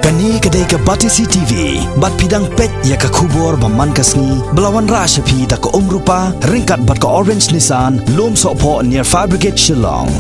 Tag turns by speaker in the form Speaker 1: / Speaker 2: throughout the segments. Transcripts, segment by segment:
Speaker 1: Kani kedai ke Batisi TV, bat pidang pet ya ke kubur baman kasni, belawan rasa pi da ke rupa, ringkat bat ke orange Nissan, lom sokpo near Fire Brigade Shillong.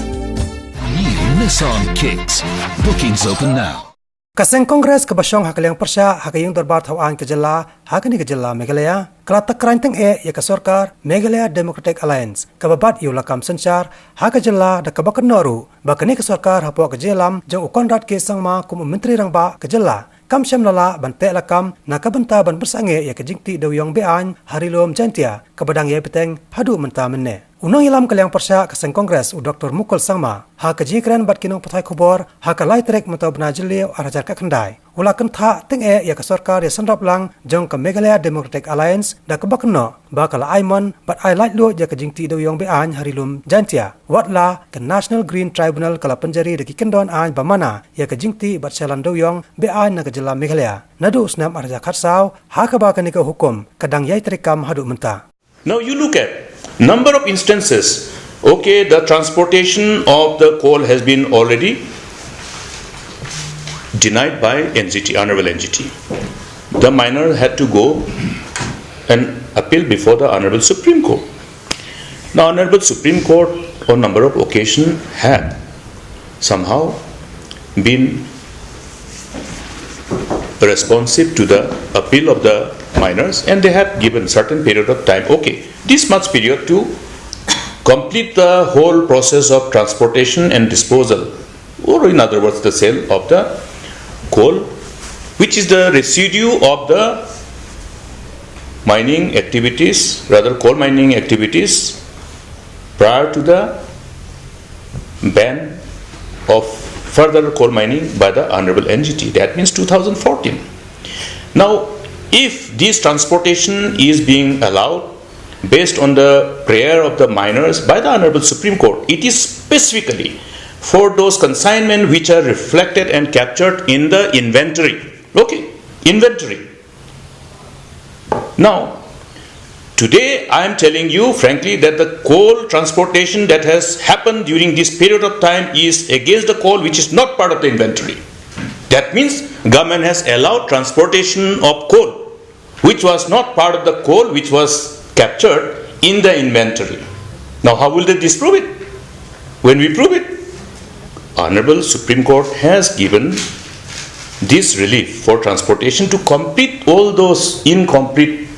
Speaker 2: New Nissan Kicks. Bookings open now.
Speaker 3: Kaseng Kongres ke Basyong hakaliang persya hakayung darbar thawaan ke jela hakani ke jela Meghalaya kelatak keranteng ya ke Sorkar Meghalaya Democratic Alliance kababat iu lakam sencar haka jela da kabakan noru bakani ke Sorkar hapo ke jelam jang ukon rat ke sangma kum menteri rangba ke jela kam syam lala bante lakam na kabenta ban bersange ya ke jingti Dewïong bean Rilum Jaiñtia kabadang ya peteng hadu menta menne Unang ilam kaliang persya kaseng Kongres u Dr. Mukul Sangma ha ke jikran bat Kynnoh patai kubor ha ke lai trek mata benajeliu arajar ka kendai ulakan tha teng ya ke Sorkar ya sanrap lang jong ke Meghalaya Democratic Alliance da ke bakno ba kala Aimon bat Ailad lo ya ke jingti Dewïong bean Rilum Jaiñtia watla ke National Green Tribunal kala penjari de kendon an bamana ya ke jingti bat Selan Dewïong bean na ke jela Meghalaya nadu snam arajar khatsau ha ke ba ke ni ke hukum kadang yai trekam hadu menta.
Speaker 4: Now you look at number of instances. Okay, the transportation of the coal has been already denied by NGT, Honorable NGT. The miner had to go and appeal before the Honorable Supreme Court. Now, Honorable Supreme Court on number of occasions had somehow been responsive to the appeal of the miners, and they have given certain period of time. Okay, this much period to complete the whole process of transportation and disposal, or in other words, the sale of the coal, which is the residue of the mining activities, rather coal mining activities, prior to the ban of further coal mining by the Honorable NGT. That means 2014. Now, if this transportation is being allowed based on the prayer of the miners by the Honorable Supreme Court, it is specifically for those consignments which are reflected and captured in the inventory. Okay, inventory. Now, today I am telling you frankly that the coal transportation that has happened during this period of time is against the coal which is not part of the inventory. That means government has allowed transportation of coal which was not part of the coal which was captured in the inventory. Now how will they disprove it? When we prove it, Honorable Supreme Court has given this relief for transportation to complete all those incomplete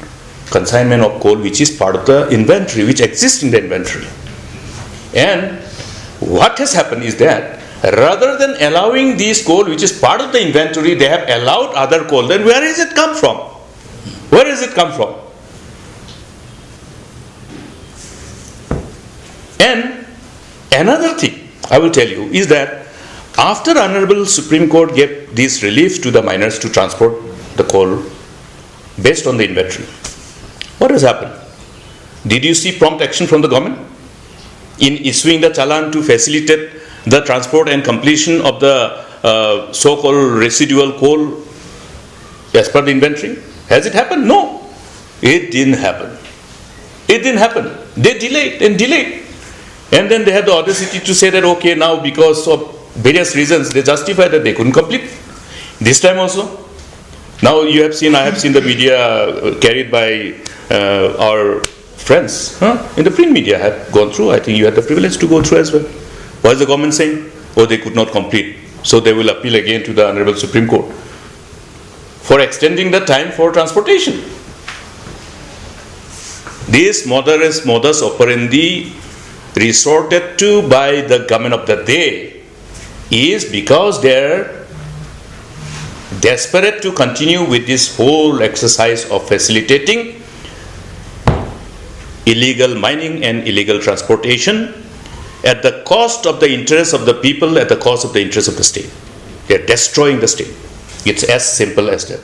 Speaker 4: consignment of coal which is part of the inventory, which exists in the inventory. And what has happened is that rather than allowing this coal which is part of the inventory, they have allowed other coal. Then where is it come from? Where does it come from? And another thing I will tell you is that after Honorable Supreme Court gave this relief to the miners to transport the coal based on the inventory, what has happened? Did you see prompt action from the government in issuing the challan to facilitate the transport and completion of the so-called residual coal as per the inventory? Has it happened? No, it didn't happen. It didn't happen. They delayed and delayed. And then they had the audacity to say that, okay, now because of various reasons, they justify that they couldn't complete. This time also. Now I have seen the media carried by our friends in the print media have gone through. I think you had the privilege to go through as well. What is the government saying? Oh, they could not complete. So they will appeal again to the Honorable Supreme Court for extending the time for transportation. This modus operandi resorted to by the government of the day is because they are desperate to continue with this whole exercise of facilitating illegal mining and illegal transportation at the cost of the interests of the people, at the cost of the interests of the state. They are destroying the state. It's as simple as that.